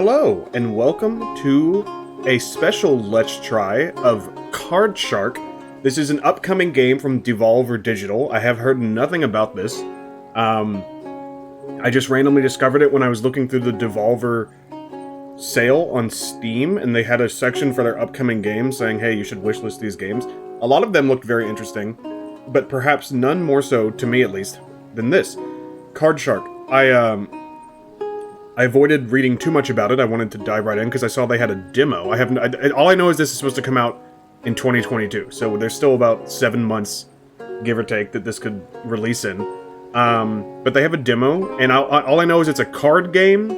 Hello, and welcome to a special Let's Try of Card Shark. This is an upcoming game from Devolver Digital. I have heard nothing about this. I just randomly discovered it when I was looking through the Devolver sale on Steam, and they had a section for their upcoming games saying, hey, you should wishlist these games. A lot of them looked very interesting, but perhaps none more so, to me at least, than this. Card Shark. I avoided reading too much about it. I wanted to dive right in because I saw they had a demo. All I know is this is supposed to come out in 2022, so there's still about 7 months, give or take, that this could release in. But they have a demo, and all I know is it's a card game.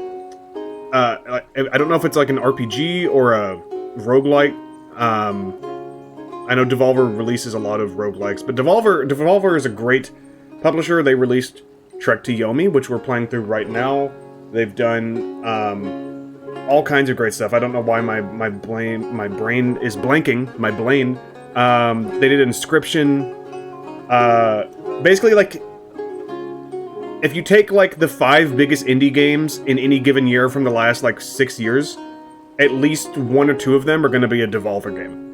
I don't know if it's like an RPG or a roguelike. I know Devolver releases a lot of roguelikes, but Devolver is a great publisher. They released Trek to Yomi, which we're playing through right now. They've done all kinds of great stuff. I don't know why my brain is blanking. My brain. They did Inscription. Basically, like, if you take like the 5 biggest indie games in any given year from the last like 6 years, at least 1 or 2 of them are going to be a Devolver game.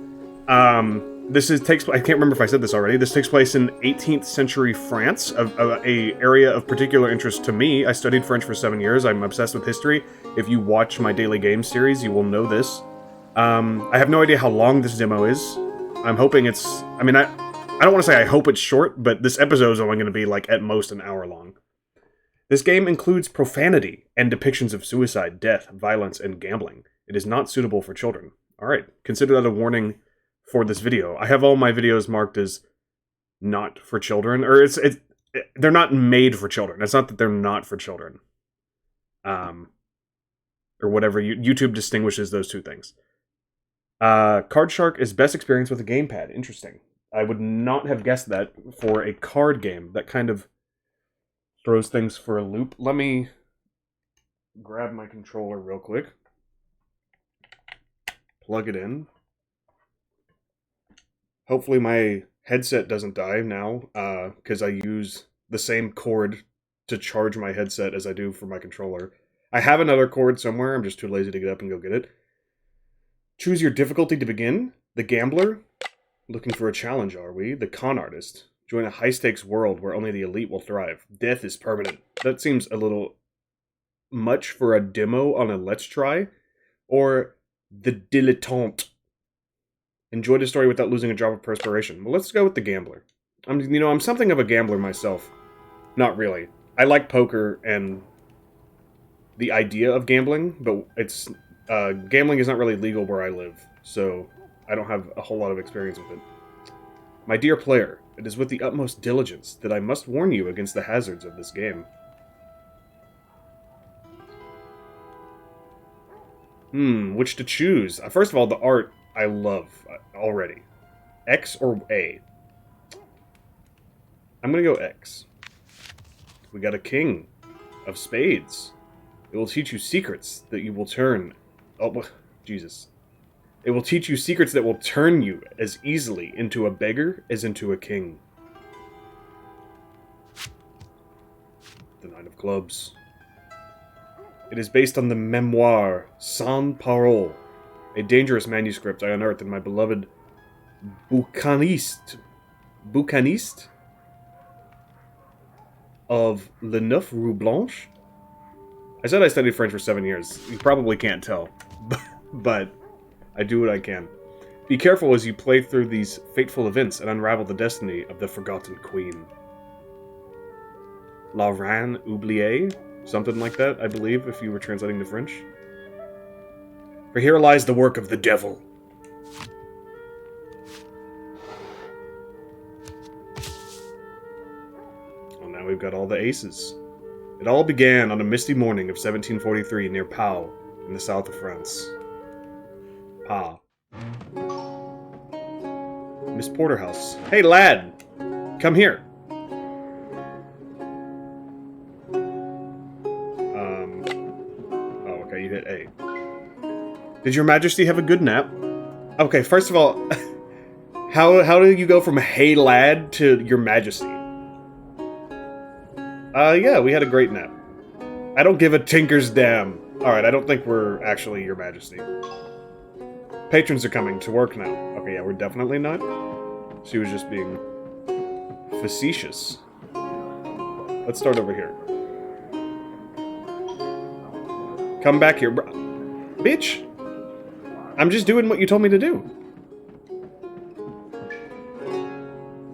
I can't remember if I said this already. This takes place in 18th century France, a area of particular interest to me. I studied French for 7 years. I'm obsessed with history. If you watch my Daily Games series, you will know this. I have no idea how long this demo is. I'm hoping it's... I mean, I don't want to say I hope it's short, but this episode is only going to be, like, at most an hour long. This game includes profanity and depictions of suicide, death, violence, and gambling. It is not suitable for children. Alright, consider that a warning for this video. I have all my videos marked as not for children, or they're not made for children. It's not that they're not for children. Or whatever. YouTube distinguishes those two things. Card Shark is best experienced with a gamepad. Interesting. I would not have guessed that for a card game. That kind of throws things for a loop. Let me grab my controller real quick. Plug it in. Hopefully my headset doesn't die now, because I use the same cord to charge my headset as I do for my controller. I have another cord somewhere, I'm just too lazy to get up and go get it. Choose your difficulty to begin. The Gambler. Looking for a challenge, are we? The Con Artist. Join a high-stakes world where only the elite will thrive. Death is permanent. That seems a little much for a demo on a Let's Try. Or The Dilettante. Enjoy the story without losing a drop of perspiration. Well, let's go with the Gambler. I'm something of a gambler myself. Not really. I like poker and the idea of gambling, but it's gambling is not really legal where I live, so I don't have a whole lot of experience with it. My dear player, it is with the utmost diligence that I must warn you against the hazards of this game. Which to choose? First of all, the art I love already. X or A? I'm gonna go X. We got a King of Spades. It will teach you secrets that you will turn... Oh, Jesus. It will teach you secrets that will turn you as easily into a beggar as into a king. The Nine of Clubs. It is based on the memoir Sans Parole, a dangerous manuscript I unearthed in my beloved bouquiniste of Le Neuf Rue Blanche. I said I studied French for 7 years. You probably can't tell, but I do what I can. Be careful as you play through these fateful events and unravel the destiny of the Forgotten Queen. La Reine Oubliée? Something like that, I believe, if you were translating to French. For here lies the work of the devil. Well, now we've got all the aces. It all began on a misty morning of 1743 near Pau, in the south of France. Pau. Miss Porterhouse. Hey, lad! Come here! Oh, okay, you hit A. Did your majesty have a good nap? Okay, first of all, how do you go from hey lad to your majesty? Yeah, we had a great nap. I don't give a tinker's damn. Alright, I don't think we're actually Your Majesty. Patrons are coming to work now. Okay, yeah, we're definitely not. She was just being facetious. Let's start over here. Come back here, bro. Bitch! I'm just doing what you told me to do.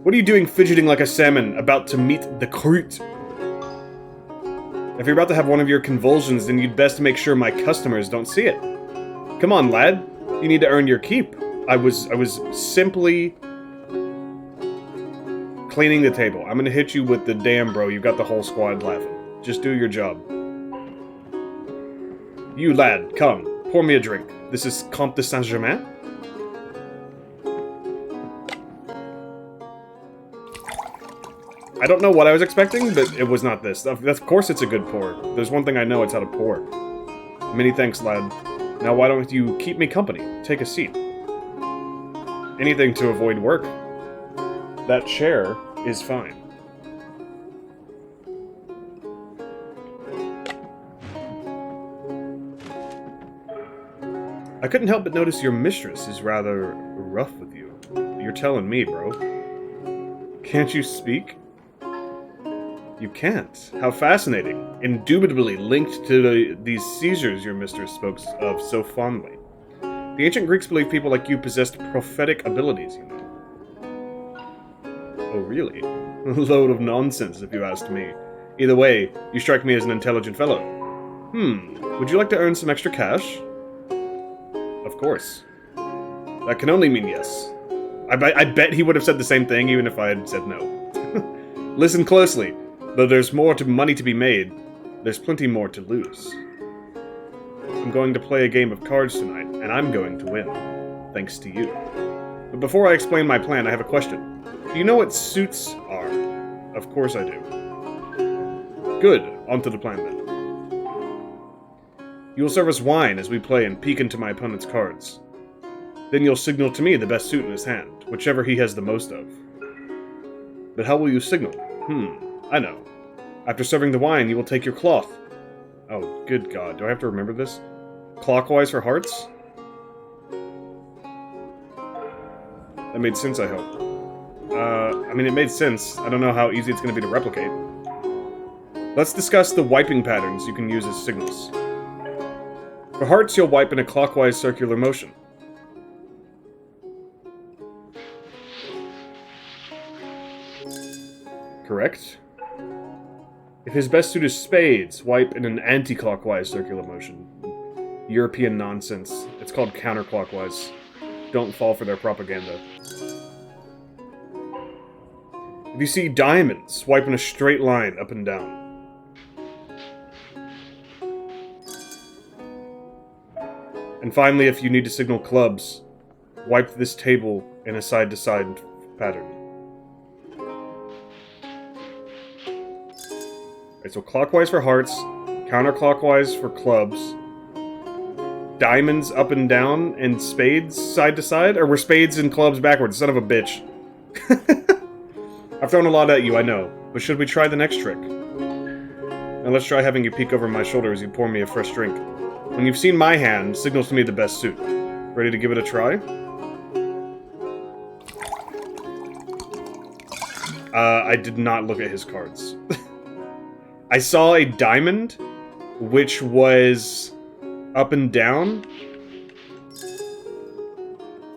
What are you doing fidgeting like a salmon about to meet the croûte? If you're about to have one of your convulsions, then you'd best make sure my customers don't see it. Come on, lad. You need to earn your keep. I was simply cleaning the table. I'm gonna hit you with the damn bro. You got the whole squad laughing. Just do your job. You lad, come. Pour me a drink. This is Comte de Saint-Germain? I don't know what I was expecting, but it was not this. Of course it's a good pour. There's one thing I know, it's how to pour. Many thanks, lad. Now why don't you keep me company? Take a seat. Anything to avoid work. That chair is fine. I couldn't help but notice your mistress is rather rough with you. You're telling me, bro. Can't you speak? You can't. How fascinating. Indubitably linked to these seizures your mistress spoke of so fondly. The ancient Greeks believed people like you possessed prophetic abilities, you know. Oh, really? A load of nonsense, if you asked me. Either way, you strike me as an intelligent fellow. Would you like to earn some extra cash? Of course. That can only mean yes. I bet he would have said the same thing even if I had said no. Listen closely. Though there's more money to be made, there's plenty more to lose. I'm going to play a game of cards tonight, and I'm going to win. Thanks to you. But before I explain my plan, I have a question. Do you know what suits are? Of course I do. Good. On to the plan then. You will serve us wine as we play and peek into my opponent's cards. Then you'll signal to me the best suit in his hand, whichever he has the most of. But how will you signal? I know. After serving the wine, you will take your cloth. Oh, good God. Do I have to remember this? Clockwise for hearts? That made sense, I hope. I mean, it made sense. I don't know how easy it's going to be to replicate. Let's discuss the wiping patterns you can use as signals. For hearts, you'll wipe in a clockwise circular motion. Correct. If his best suit is spades, wipe in an anti-clockwise circular motion. European nonsense. It's called counterclockwise. Don't fall for their propaganda. If you see diamonds, wipe in a straight line up and down. And finally, if you need to signal clubs, wipe this table in a side-to-side pattern. Okay, so clockwise for hearts, counterclockwise for clubs, diamonds up and down, and spades side to side? Or were spades and clubs backwards? Son of a bitch. I've thrown a lot at you, I know, but should we try the next trick? Now let's try having you peek over my shoulder as you pour me a fresh drink. When you've seen my hand, signal to me the best suit. Ready to give it a try? I did not look at his cards. I saw a diamond, which was up and down.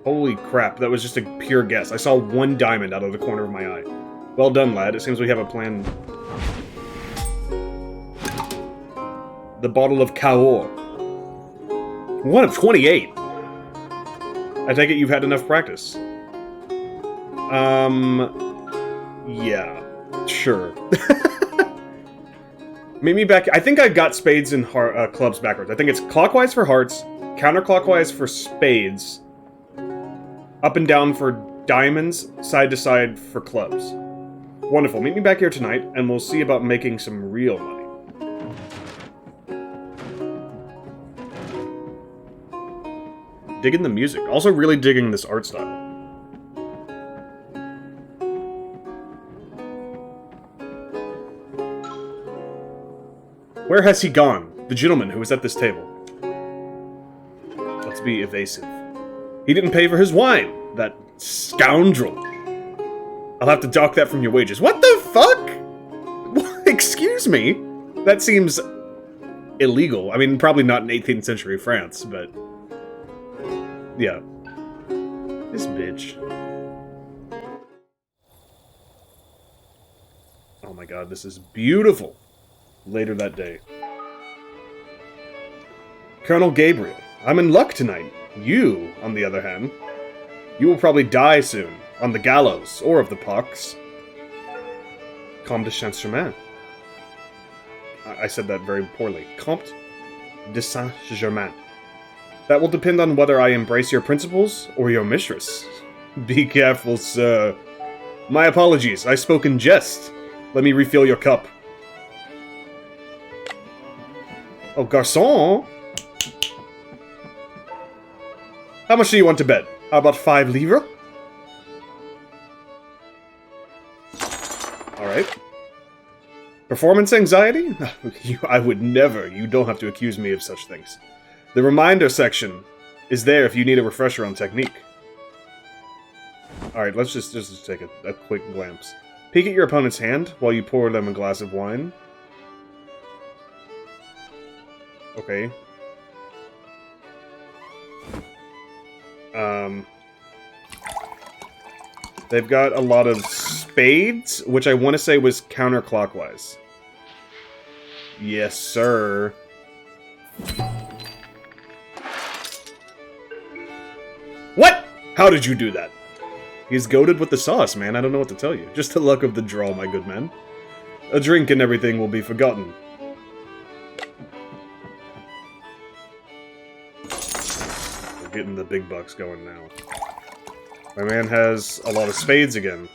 Holy crap, that was just a pure guess. I saw one diamond out of the corner of my eye. Well done, lad. It seems we have a plan. The bottle of Cahors. 1 of 28. I take it you've had enough practice. Yeah. Sure. Meet me back. I think I got spades and clubs backwards. I think it's clockwise for hearts, counterclockwise for spades, up and down for diamonds, side to side for clubs. Wonderful. Meet me back here tonight, and we'll see about making some real money. Digging the music. Also really digging this art style. Where has he gone? The gentleman who was at this table. Let's be evasive. He didn't pay for his wine, that scoundrel. I'll have to dock that from your wages. What the fuck? Excuse me? That seems illegal. I mean, probably not in 18th century France, but... yeah. This bitch. Oh my god, this is beautiful. Later that day. Colonel Gabriel, I'm in luck tonight. You, on the other hand, you will probably die soon, on the gallows, or of the pox. Comte de Saint-Germain. I said that very poorly. Comte de Saint-Germain. That will depend on whether I embrace your principles or your mistress. Be careful, sir. My apologies, I spoke in jest. Let me refill your cup. Oh, garçon! How much do you want to bet? How about 5 livres? Alright. Performance anxiety? I would never. You don't have to accuse me of such things. The reminder section is there if you need a refresher on technique. Alright, let's just take a quick glance. Peek at your opponent's hand while you pour them a glass of wine. Okay. They've got a lot of spades, which I want to say was counterclockwise. Yes, sir. What? How did you do that? He's goaded with the sauce, man. I don't know what to tell you. Just the luck of the draw, my good man. A drink and everything will be forgotten. We're getting the big bucks going now. My man has a lot of spades again.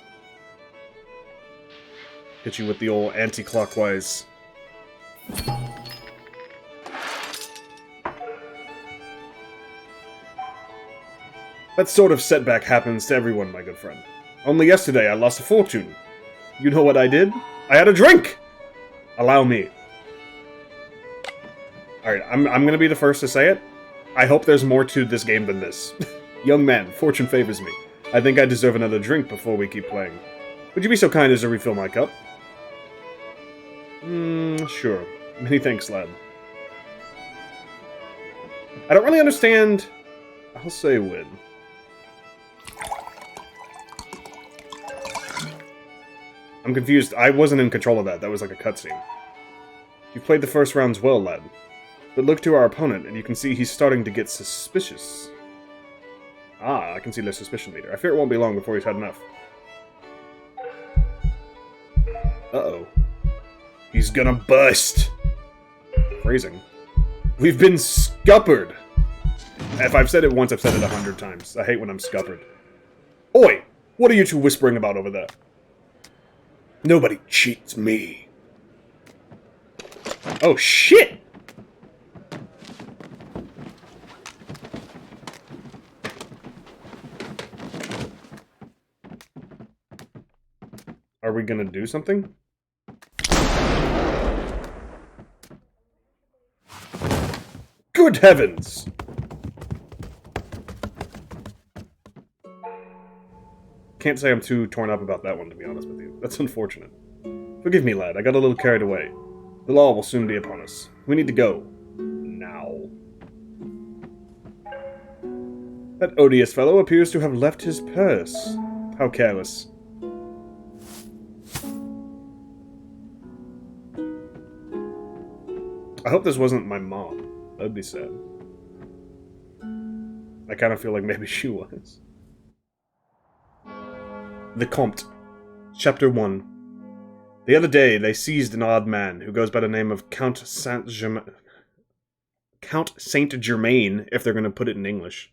Hit you with the old anti-clockwise. That sort of setback happens to everyone, my good friend. Only yesterday I lost a fortune. You know what I did? I had a drink! Allow me. Alright, I'm gonna be the first to say it. I hope there's more to this game than this. Young man, fortune favors me. I think I deserve another drink before we keep playing. Would you be so kind as to refill my cup? Sure. Many thanks, lad. I don't really understand... I'll say win. I'm confused. I wasn't in control of that. That was like a cutscene. You played the first rounds well, lad. But look to our opponent, and you can see he's starting to get suspicious. Ah, I can see the suspicion meter. I fear it won't be long before he's had enough. Uh-oh. He's gonna bust! Phrasing. We've been scuppered! If I've said it once, I've said it 100 times. I hate when I'm scuppered. Oi! What are you two whispering about over there? Nobody cheats me. Oh, shit! Are we gonna do something? Good heavens! Can't say I'm too torn up about that one, to be honest with you. That's unfortunate. Forgive me, lad. I got a little carried away. The law will soon be upon us. We need to go. Now. That odious fellow appears to have left his purse. How careless. I hope this wasn't my mom. That'd be sad. I kind of feel like maybe she was. The Comte. Chapter 1. The other day, they seized an odd man who goes by the name of Count Saint-Germain. Count Saint-Germain, if they're going to put it in English.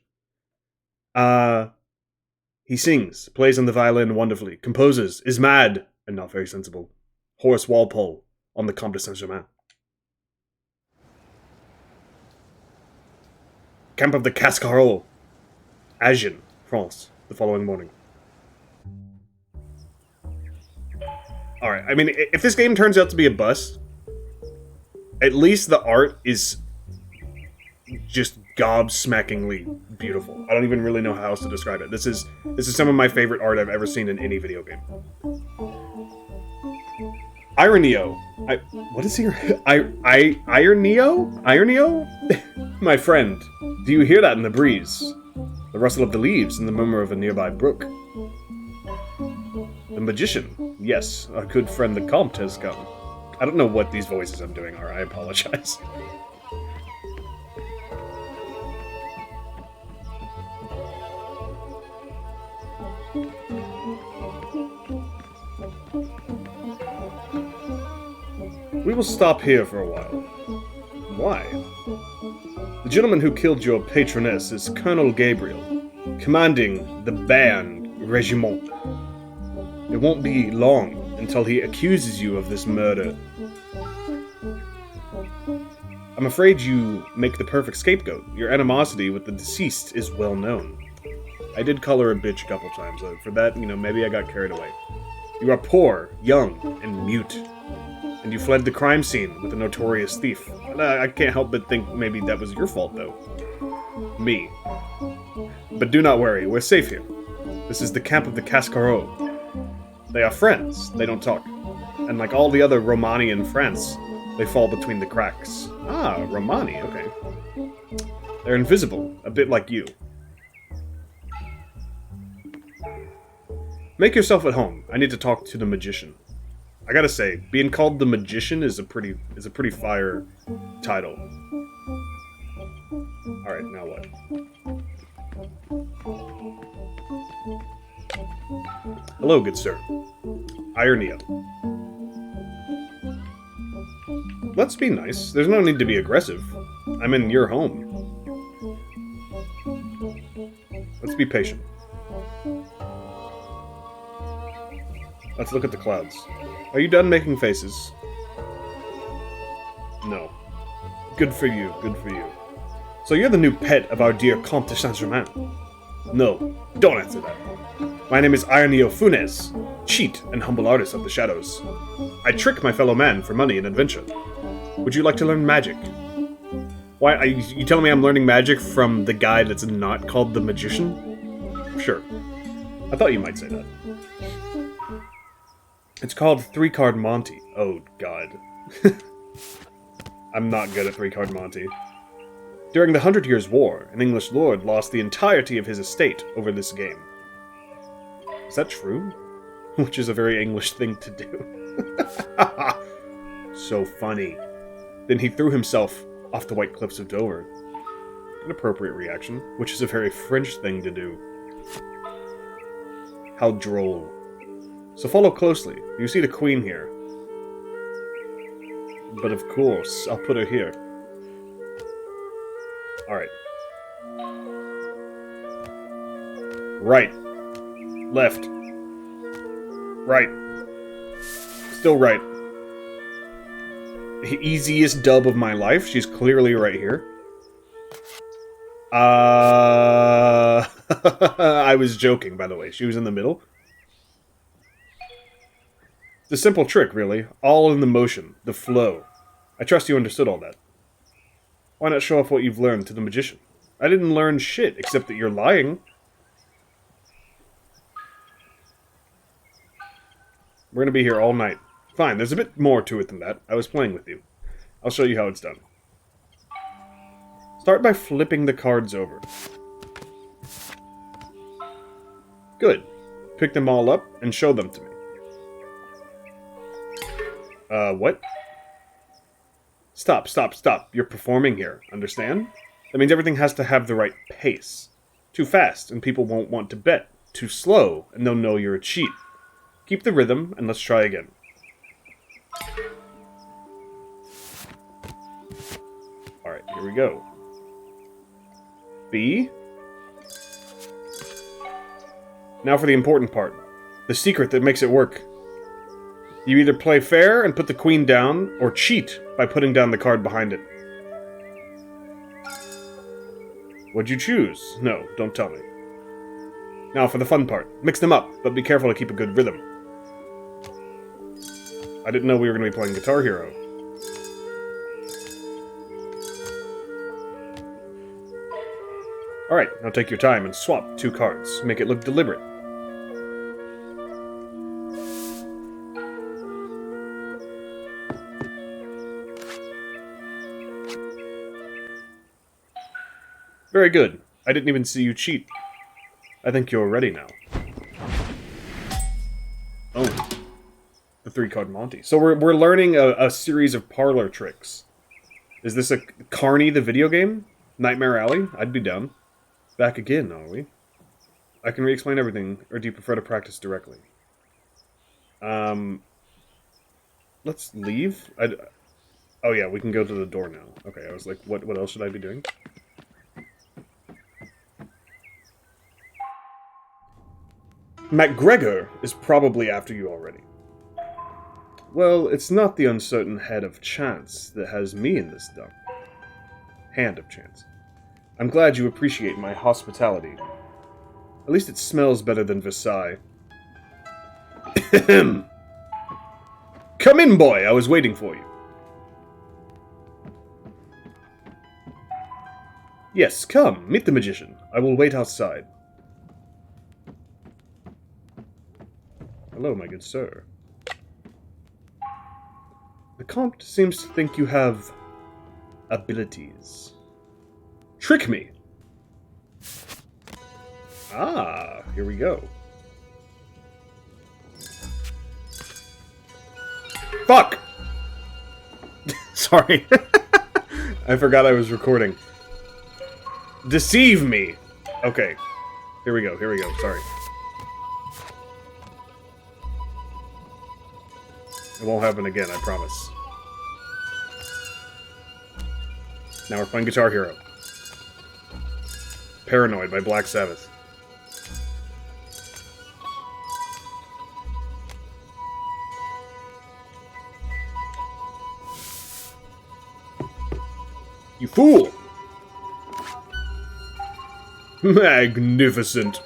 He sings, plays on the violin wonderfully, composes, is mad, and not very sensible. Horace Walpole on the Comte de Saint-Germain. Camp of the Cascarole. Agen, France, the following morning. Alright, I mean, if this game turns out to be a bust, At least the art is just gobsmackingly beautiful. I don't even really know how else to describe it. This is some of my favorite art I've ever seen in any video game. Ironio. What is here? Ironio? Ironio? My friend, do you hear that in the breeze? The rustle of the leaves and the murmur of a nearby brook. The magician. Yes, our good friend the Comte has come. I don't know what these voices I'm doing are. I apologize. We will stop here for a while. Why? The gentleman who killed your patroness is Colonel Gabriel, commanding the band regiment. It won't be long until he accuses you of this murder. I'm afraid you make the perfect scapegoat. Your animosity with the deceased is well known. I did call her a bitch a couple times. For that, maybe I got carried away. You are poor, young, and mute. And you fled the crime scene with a notorious thief. I can't help but think maybe that was your fault, though. Me. But do not worry, we're safe here. This is the camp of the Cascarot. They are friends, they don't talk. And like all the other Romani in France, they fall between the cracks. Ah, Romani, okay. They're invisible, a bit like you. Make yourself at home. I need to talk to the magician. I gotta say, being called the Magician is a pretty fire title. Alright, now what? Hello, good sir. Ironio. Let's be nice. There's no need to be aggressive. I'm in your home. Let's be patient. Let's look at the clouds. Are you done making faces? No. Good for you, good for you. So you're the new pet of our dear Comte de Saint-Germain? No, don't answer that. My name is Ironio Funes, cheat and humble artist of the shadows. I trick my fellow man for money and adventure. Would you like to learn magic? Why, are you telling me I'm learning magic from the guy that's not called the Magician? Sure. I thought you might say that. It's called 3-card Monty. Oh, God. I'm not good at 3-card Monty. During the 100 Years' War, an English lord lost the entirety of his estate over this game. Is that true? Which is a very English thing to do. So funny. Then he threw himself off the White Cliffs of Dover. An appropriate reaction, which is a very French thing to do. How droll. So follow closely. You see the queen here. But of course, I'll put her here. Alright. Right. Left. Right. Still right. The easiest dub of my life. She's clearly right here. I was joking, by the way. She was in the middle. It's a simple trick, really. All in the motion, the flow. I trust you understood all that. Why not show off what you've learned to the magician? I didn't learn shit, except that you're lying. We're gonna be here all night. Fine, there's a bit more to it than that. I was playing with you. I'll show you how it's done. Start by flipping the cards over. Good. Pick them all up and show them to me. What? Stop. You're performing here, understand? That means everything has to have the right pace. Too fast, and people won't want to bet. Too slow, and they'll know you're a cheat. Keep the rhythm, and let's try again. Alright, here we go. B. Now for the important part. The secret that makes it work. You either play fair and put the queen down, or cheat by putting down the card behind it. What'd you choose? No, don't tell me. Now for the fun part. Mix them up, but be careful to keep a good rhythm. I didn't know we were going to be playing Guitar Hero. Alright, now take your time and swap 2 cards. Make it look deliberate. Very good. I didn't even see you cheat. I think you're ready now. Oh. The 3-card Monty. So we're learning a series of parlor tricks. Is this a Carney the video game? Nightmare Alley? I'd be down. Back again, are we? I can re-explain everything, or do you prefer to practice directly? Let's leave? Oh yeah, we can go to the door now. Okay, I was like, what else should I be doing? MacGregor is probably after you already. Well, it's not the uncertain head of chance that has me in this dump. Hand of chance. I'm glad you appreciate my hospitality. At least it smells better than Versailles. Come in, boy! I was waiting for you. Yes, come, meet the magician. I will wait outside. Hello, my good sir. The Comte seems to think you have abilities. Trick me! Ah, here we go. Fuck! Sorry. I forgot I was recording. Deceive me! Okay. Here we go, sorry. It won't happen again, I promise. Now we're playing Guitar Hero. Paranoid by Black Sabbath. You fool! Magnificent!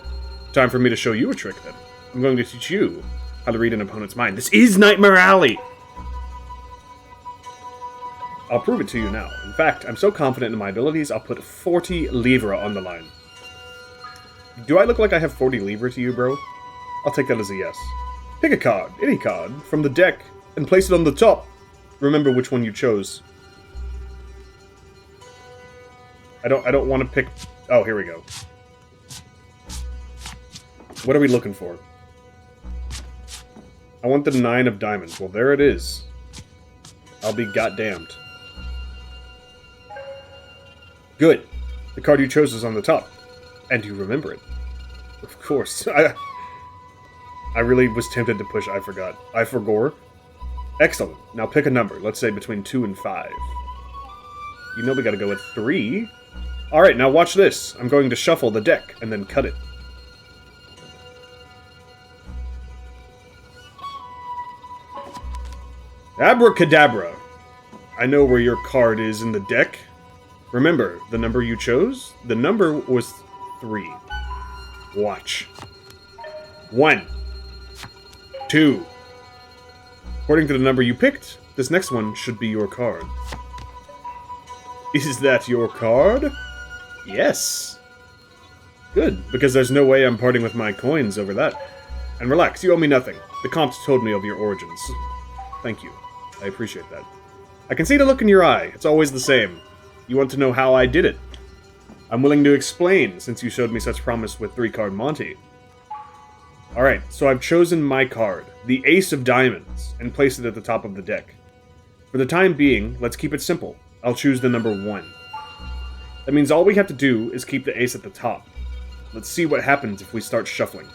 Time for me to show you a trick, then. I'm going to teach you how to read an opponent's mind. This is Nightmare Alley! I'll prove it to you now. In fact, I'm so confident in my abilities, I'll put 40 livres on the line. Do I look like I have 40 livres to you, bro? I'll take that as a yes. Pick a card, any card, from the deck, and place it on the top. Remember which one you chose. I don't want to pick... Oh, here we go. What are we looking for? I want the 9 of diamonds. Well, there it is. I'll be goddamned. Good. The card you chose is on the top. And you remember it. Of course. I really was tempted to push I forgot. I forgore. Excellent. Now pick a number. Let's say between 2 and 5. You know we gotta go with 3. Alright, now watch this. I'm going to shuffle the deck and then cut it. Abracadabra! I know where your card is in the deck. Remember, the number you chose? The number was 3. Watch. 1. 2. According to the number you picked, this next one should be your card. Is that your card? Yes. Good, because there's no way I'm parting with my coins over that. And relax, you owe me nothing. The Comte told me of your origins. Thank you. I appreciate that. I can see the look in your eye. It's always the same. You want to know how I did it. I'm willing to explain, since you showed me such promise with 3-card Monty. Alright, so I've chosen my card, the Ace of Diamonds, and placed it at the top of the deck. For the time being, let's keep it simple. I'll choose the number 1. That means all we have to do is keep the ace at the top. Let's see what happens if we start shuffling.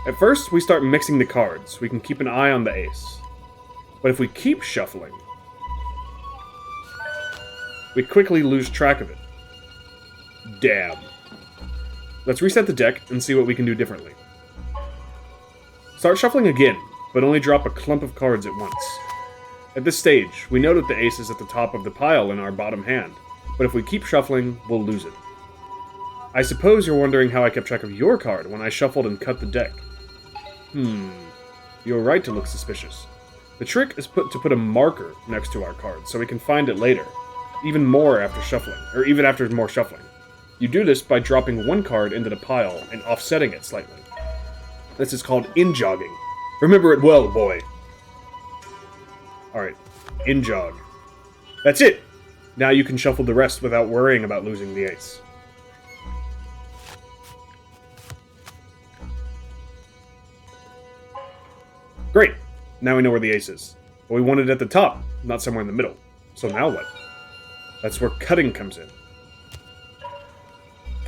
At first, we start mixing the cards, so we can keep an eye on the ace. But if we keep shuffling, we quickly lose track of it. Damn. Let's reset the deck and see what we can do differently. Start shuffling again, but only drop a clump of cards at once. At this stage, we know that the ace is at the top of the pile in our bottom hand, but if we keep shuffling, we'll lose it. I suppose you're wondering how I kept track of your card when I shuffled and cut the deck. You're right to look suspicious. The trick is to put a marker next to our card, so we can find it later. even more after shuffling, or even after more shuffling. You do this by dropping one card into the pile and offsetting it slightly. This is called in-jogging. Remember it well, boy. Alright, in-jog. That's it! Now you can shuffle the rest without worrying about losing the ace. Great! Now we know where the ace is. But we want it at the top, not somewhere in the middle. So now what? That's where cutting comes in.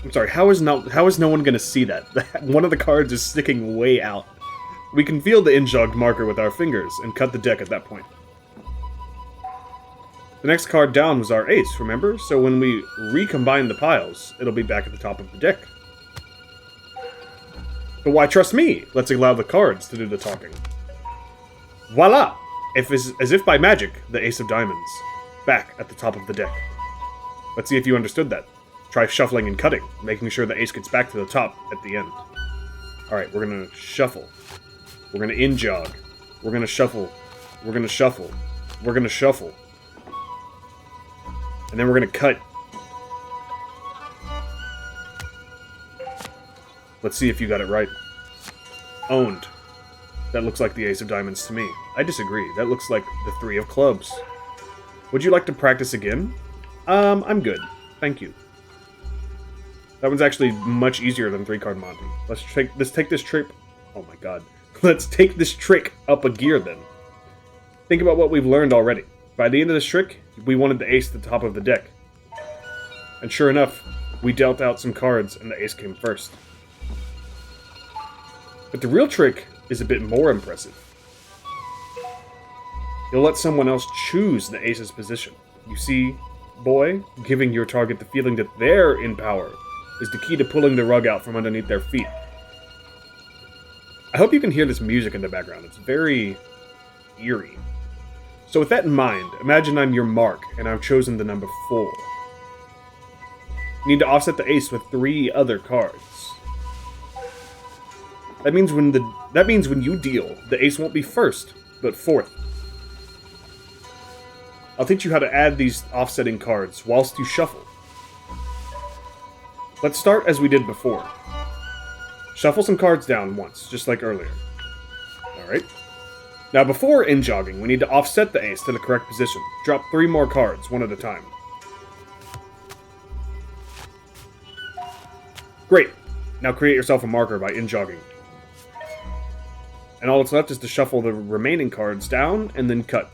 I'm sorry, how is no one going to see that? One of the cards is sticking way out. We can feel the in-jogged marker with our fingers and cut the deck at that point. The next card down was our ace, remember? So when we recombine the piles, it'll be back at the top of the deck. But why trust me? Let's allow the cards to do the talking. Voila! As if by magic, the ace of diamonds. Back at the top of the deck. Let's see if you understood that. Try shuffling and cutting, making sure the ace gets back to the top at the end. Alright, we're gonna shuffle. We're gonna in-jog. We're gonna shuffle. We're gonna shuffle. We're gonna shuffle. And then we're gonna cut. Let's see if you got it right. Owned. That looks like the ace of diamonds to me. I disagree. That looks like the three of clubs. Would you like to practice again? I'm good. Thank you. That one's actually much easier than 3-card Monty. Let's take this trick. Oh my god. Let's take this trick up a gear then. Think about what we've learned already. By the end of this trick, we wanted the ace at the top of the deck. And sure enough, we dealt out some cards and the ace came first. But the real trick is a bit more impressive. You'll let someone else choose the ace's position. You see, boy, giving your target the feeling that they're in power is the key to pulling the rug out from underneath their feet. I hope you can hear this music in the background. It's very eerie. So with that in mind, imagine I'm your mark and I've chosen the number 4. You need to offset the ace with 3 other cards. That means when you deal, the ace won't be first, but 4th. I'll teach you how to add these offsetting cards whilst you shuffle. Let's start as we did before. Shuffle some cards down once, just like earlier. Alright. Now before in-jogging, we need to offset the ace to the correct position. Drop 3 more cards, one at a time. Great. Now create yourself a marker by in-jogging. And all that's left is to shuffle the remaining cards down and then cut.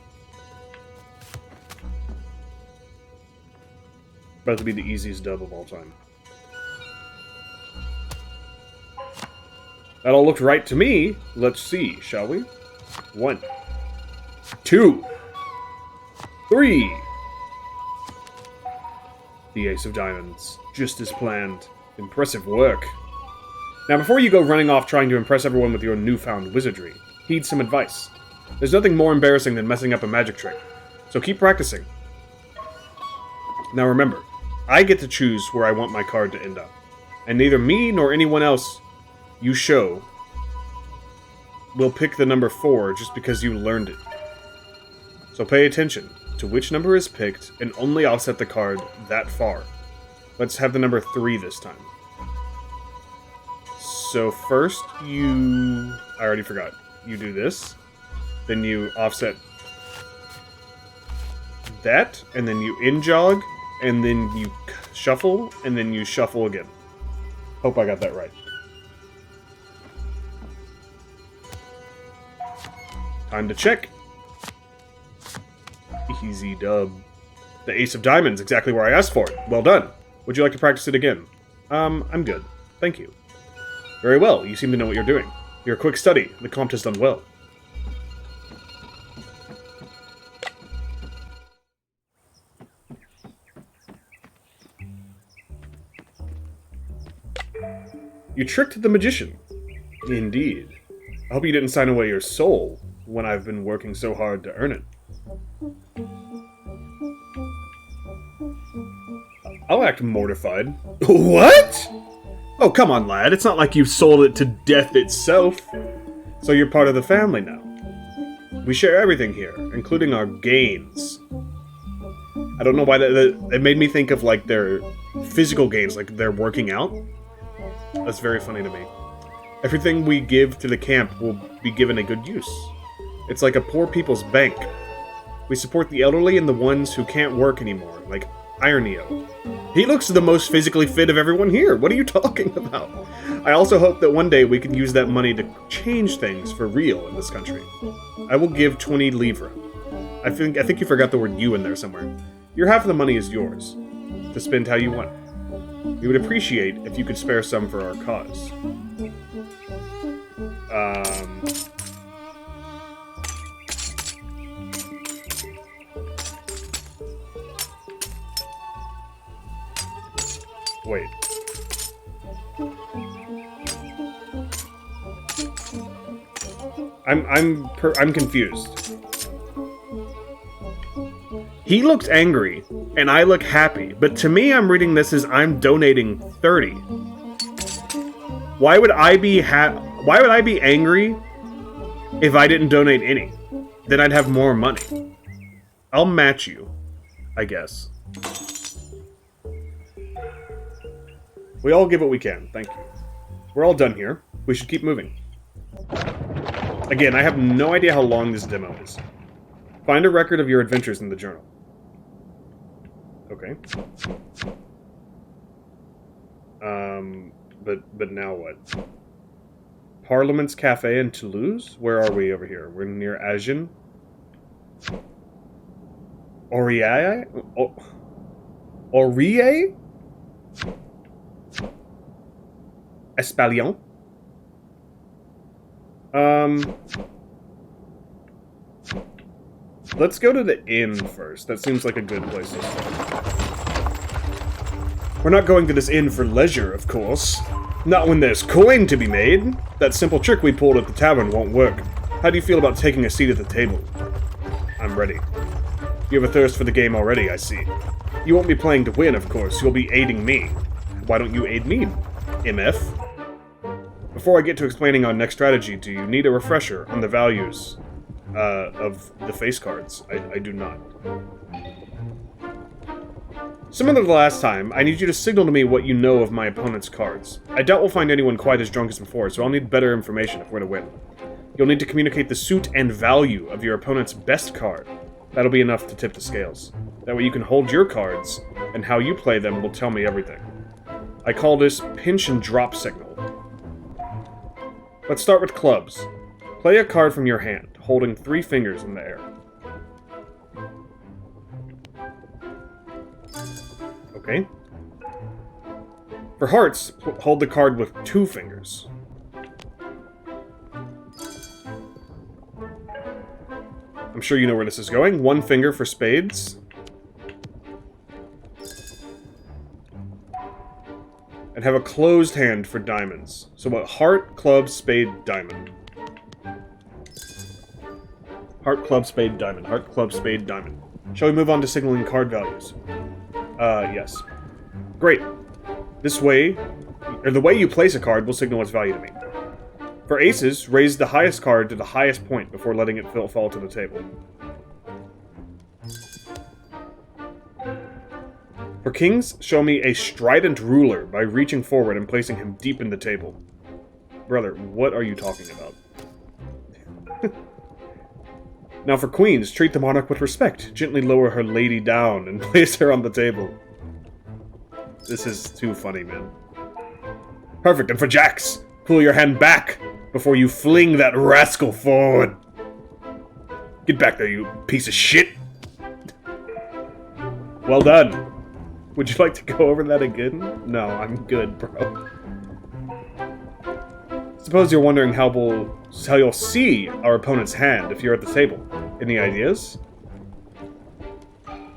About to be the easiest dub of all time. That all looked right to me. Let's see, shall we? 1, 2, 3. The ace of diamonds, just as planned. Impressive work. Now before you go running off trying to impress everyone with your newfound wizardry, heed some advice. There's nothing more embarrassing than messing up a magic trick, so keep practicing. Now remember, I get to choose where I want my card to end up, and neither me nor anyone else you show will pick the number 4 just because you learned it. So pay attention to which number is picked and only offset the card that far. Let's have the number 3 this time. So first I already forgot. You do this, then you offset that, and then you in-jog, and then you shuffle, and then you shuffle again. Hope I got that right. Time to check. Easy dub. The ace of diamonds, exactly where I asked for it. Well done. Would you like to practice it again? I'm good. Thank you. Very well, you seem to know what you're doing. You're a quick study. The comte has done well. You tricked the magician. Indeed. I hope you didn't sign away your soul when I've been working so hard to earn it. I'll act mortified. What? Oh, come on, lad. It's not like you sold it to death itself. So you're part of the family now. We share everything here, including our gains. I don't know why it made me think of, like, their physical gains, like they're working out. That's very funny to me. Everything we give to the camp will be given a good use. It's like a poor people's bank. We support the elderly and the ones who can't work anymore, like Nerial. He looks the most physically fit of everyone here. What are you talking about? I also hope that one day we can use that money to change things for real in this country. I will give 20 livres. I think you forgot the word "you" in there somewhere. Your half of the money is yours, to spend how you want. We would appreciate if you could spare some for our cause. Wait. I'm confused. He looks angry, and I look happy, but to me I'm reading this as I'm donating 30. Why would I be angry if I didn't donate any? Then I'd have more money. I'll match you, I guess. We all give what we can, thank you. We're all done here. We should keep moving. Again, I have no idea how long this demo is. Find a record of your adventures in the journal. Okay. But now what? Parliament's Cafe in Toulouse? Where are we over here? We're near Agen. Aurier? Aurier? Espalion? Let's go to the inn first. That seems like a good place to start. We're not going to this inn for leisure, of course. Not when there's coin to be made. That simple trick we pulled at the tavern won't work. How do you feel about taking a seat at the table? I'm ready. You have a thirst for the game already, I see. You won't be playing to win, of course. You'll be aiding me. Why don't you aid me, MF? Before I get to explaining our next strategy, do you need a refresher on the values of the face cards? I do not. Similar to the last time, I need you to signal to me what you know of my opponent's cards. I doubt we'll find anyone quite as drunk as before, so I'll need better information if we're to win. You'll need to communicate the suit and value of your opponent's best card. That'll be enough to tip the scales. That way you can hold your cards, and how you play them will tell me everything. I call this pinch and drop signal. Let's start with clubs. Play a card from your hand, holding 3 fingers in the air. Okay. For hearts, hold the card with 2 fingers. I'm sure you know where this is going. 1 finger for spades. And have a closed hand for diamonds. So what? Heart, club, spade, diamond. Heart, club, spade, diamond. Heart, club, spade, diamond. Shall we move on to signaling card values? Yes. Great. This way, or the way you place a card will signal its value to me. For aces, raise the highest card to the highest point before letting it fall to the table. For kings, show me a strident ruler by reaching forward and placing him deep in the table. Brother, what are you talking about? Now for queens, treat the monarch with respect. Gently lower her lady down and place her on the table. This is too funny, man. Perfect, and for jacks, pull your hand back before you fling that rascal forward. Get back there, you piece of shit. Well done. Would you like to go over that again? No, I'm good, bro. Suppose you're wondering how you'll see our opponent's hand if you're at the table. Any ideas?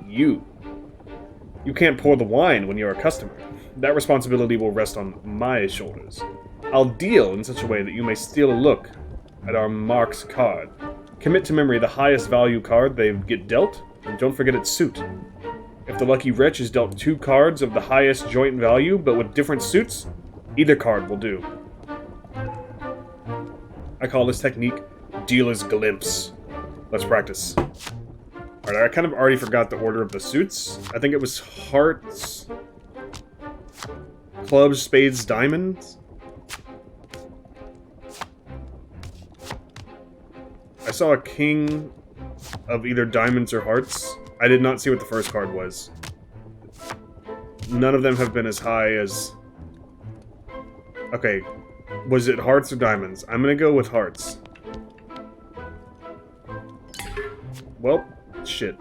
You can't pour the wine when you're a customer. That responsibility will rest on my shoulders. I'll deal in such a way that you may steal a look at our mark's card. Commit to memory the highest value card they get dealt, and don't forget its suit. If the lucky wretch is dealt 2 cards of the highest joint value, but with different suits, either card will do. I call this technique Dealer's Glimpse. Let's practice. Alright, I kind of already forgot the order of the suits. I think it was hearts, clubs, spades, diamonds. I saw a king of either diamonds or hearts. I did not see what the first card was. None of them have been as high as... Okay, was it hearts or diamonds? I'm gonna go with hearts. Well, shit.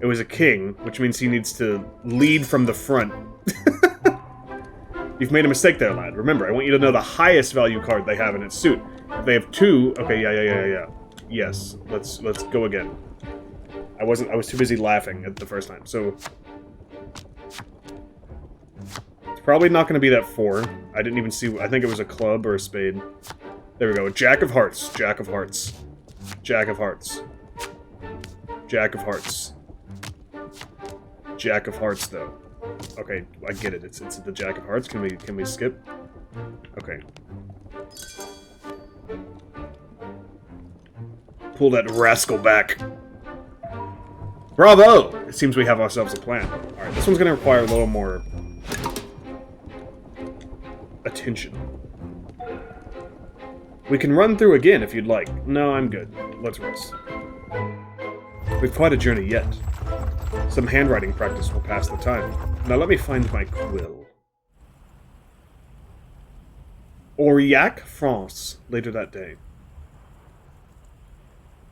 It was a king, which means he needs to lead from the front. You've made a mistake there, lad. Remember, I want you to know the highest value card they have in its suit. If they have two... Okay, yeah. Yes, let's go again. I was too busy laughing at the first time, so... It's probably not going to be that 4. I didn't even see... I think it was a club or a spade. There we go. Jack of hearts. Jack of hearts. Jack of hearts. Jack of hearts. Jack of hearts, though. Okay, I get it. It's the Jack of hearts. Can we skip? Okay. Pull that rascal back. Bravo! It seems we have ourselves a plan. Alright, this one's gonna require a little more... attention. We can run through again if you'd like. No, I'm good. Let's rest. We've quite a journey yet. Some handwriting practice will pass the time. Now let me find my quill. Aurillac, France, later that day.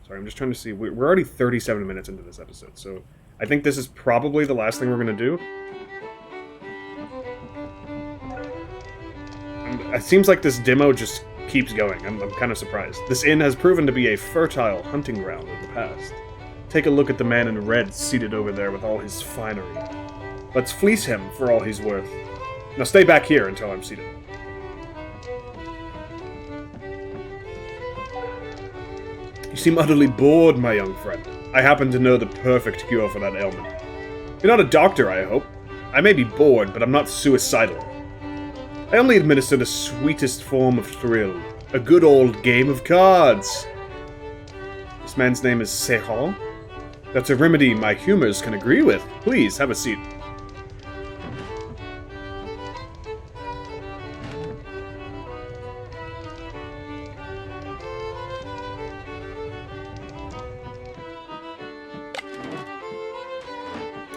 Sorry, I'm just trying to see. We're already 37 minutes into this episode, so I think this is probably the last thing we're going to do. It seems like this demo just keeps going. I'm kind of surprised. This inn has proven to be a fertile hunting ground in the past. Take a look at the man in red seated over there with all his finery. Let's fleece him for all he's worth. Now stay back here until I'm seated. You seem utterly bored, my young friend. I happen to know the perfect cure for that ailment. You're not a doctor, I hope. I may be bored, but I'm not suicidal. I only administer the sweetest form of thrill. A good old game of cards. This man's name is Serran. That's a remedy my humors can agree with. Please, have a seat.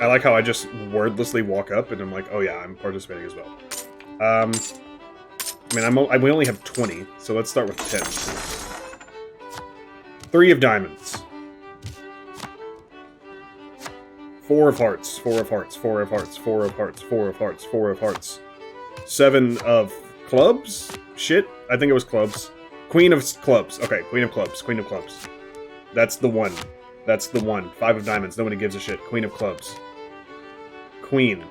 I like how I just wordlessly walk up and I'm like, oh yeah, I'm participating as well. I mean, we only have 20, so let's start with 10. 3 of diamonds. 4 of hearts, 4 of hearts, 4 of hearts, 4 of hearts, 4 of hearts, 4 of hearts. 7 of clubs? Shit, I think it was clubs. Queen of clubs. Okay, queen of clubs, queen of clubs. That's the one. That's the one. 5 of diamonds, nobody gives a shit. Queen of clubs. Queen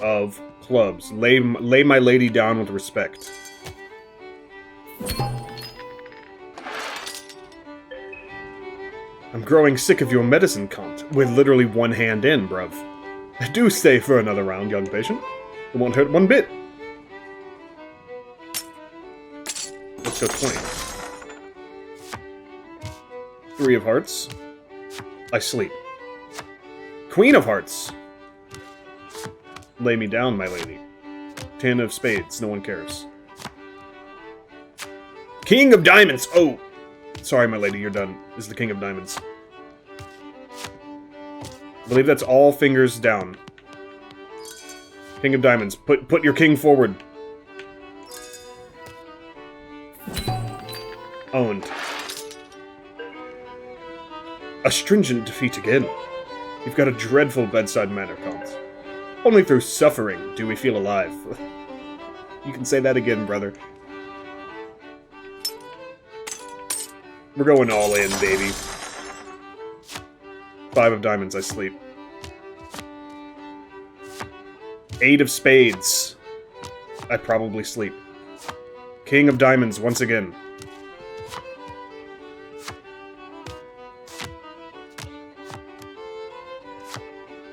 of clubs. Lay my lady down with respect. I'm growing sick of your medicine, Count. With literally one hand in, bruv. Do stay for another round, young patient. It won't hurt one bit. Let's go 20. 3 of hearts. I sleep. Queen of hearts. Lay me down, my lady. 10 of spades. No one cares. King of diamonds. Oh. Sorry, my lady. You're done. This is the king of diamonds. I believe that's all fingers down. King of diamonds. Put your king forward. Owned. A stringent defeat again. You've got a dreadful bedside manner, Count. Only through suffering do we feel alive. You can say that again, brother. We're going all in, baby. 5 of diamonds, I sleep. 8 of spades. I probably sleep. King of diamonds, once again.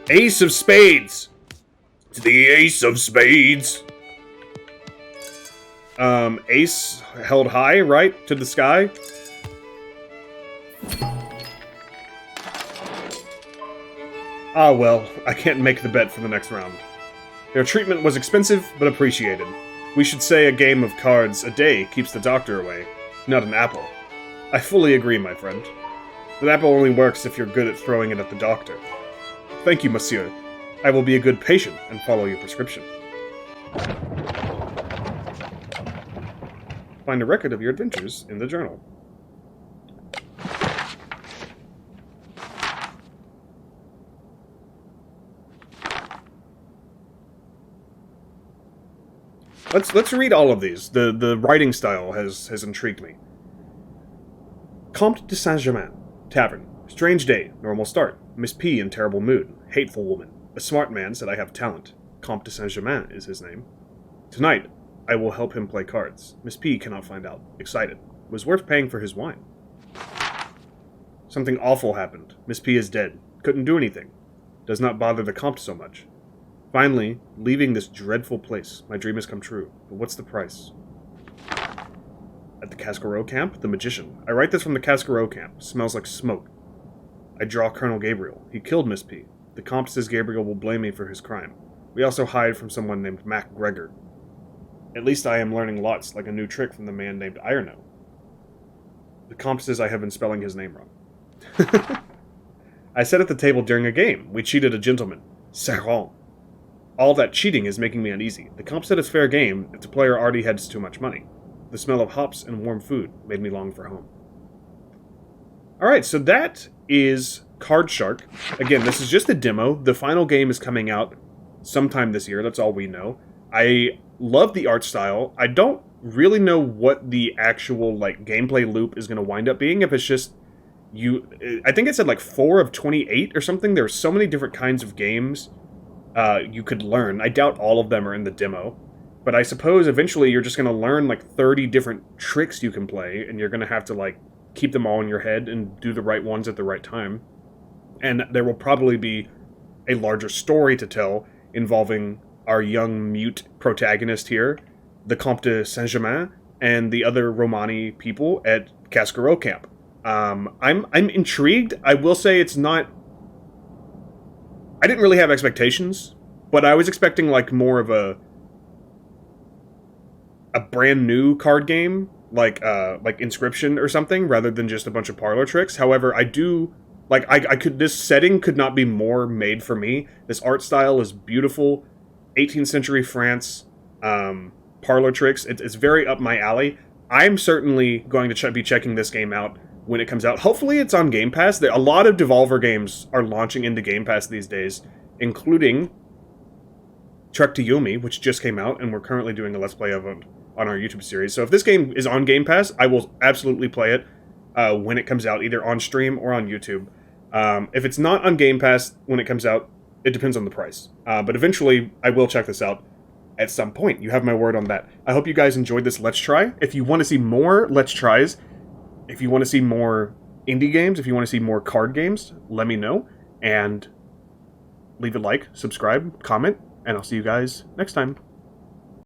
Ace of spades! It's the ace of spades! Ace held high, right? To the sky? Ah well, I can't make the bet for the next round. Their treatment was expensive, but appreciated. We should say a game of cards a day keeps the doctor away, not an apple. I fully agree, my friend. An apple only works if you're good at throwing it at the doctor. Thank you, monsieur. I will be a good patient and follow your prescription. Find a record of your adventures in the journal. Let's read all of these. The writing style has intrigued me. Comte de Saint-Germain, Tavern. Strange day, normal start. Miss P in terrible mood. Hateful woman. A smart man said I have talent. Comte de Saint-Germain is his name. Tonight, I will help him play cards. Miss P cannot find out. Excited. Was worth paying for his wine. Something awful happened. Miss P is dead. Couldn't do anything. Does not bother the Comte so much. Finally, leaving this dreadful place. My dream has come true. But what's the price? At the Cascareau camp, the magician. I write this from the Cascareau camp. Smells like smoke. I draw Colonel Gabriel. He killed Miss P. The Comte says Gabriel will blame me for his crime. We also hide from someone named Mac Gregor. At least I am learning lots, like a new trick from the man named Irono. The Comte says I have been spelling his name wrong. I sat at the table during a game. We cheated a gentleman. Serrant. All that cheating is making me uneasy. The Comte said it's fair game if the player already has too much money. The smell of hops and warm food made me long for home. Alright, so that is Card Shark. Again, this is just a demo. The final game is coming out sometime this year. That's all we know. I love the art style. I don't really know what the actual gameplay loop is going to wind up being. If it's just I think it said 4 of 28 or something. There are so many different kinds of games you could learn. I doubt all of them are in the demo. But I suppose eventually you're just going to learn 30 different tricks you can play, and you're going to have to keep them all in your head and do the right ones at the right time. And there will probably be a larger story to tell involving our young mute protagonist here, the Comte de Saint-Germain, and the other Romani people at Cascareau camp. I'm intrigued. I will say it's not... I didn't really have expectations, but I was expecting more of a brand new card game, like Inscription or something, rather than just a bunch of parlor tricks. However, I do this setting could not be more made for me. This art style is beautiful, 18th century France, parlor tricks. It's very up my alley. I'm certainly going to be checking this game out when it comes out. Hopefully, it's on Game Pass. A lot of Devolver games are launching into Game Pass these days, including Trek to Yomi, which just came out, and we're currently doing a Let's Play of it on our YouTube series. So if this game is on Game Pass, I will absolutely play it when it comes out, either on stream or on YouTube. If it's not on Game Pass when it comes out, it depends on the price. But eventually, I will check this out at some point. You have my word on that. I hope you guys enjoyed this Let's Try. If you want to see more Let's Tries, if you want to see more indie games, if you want to see more card games, let me know. And leave a like, subscribe, comment, and I'll see you guys next time.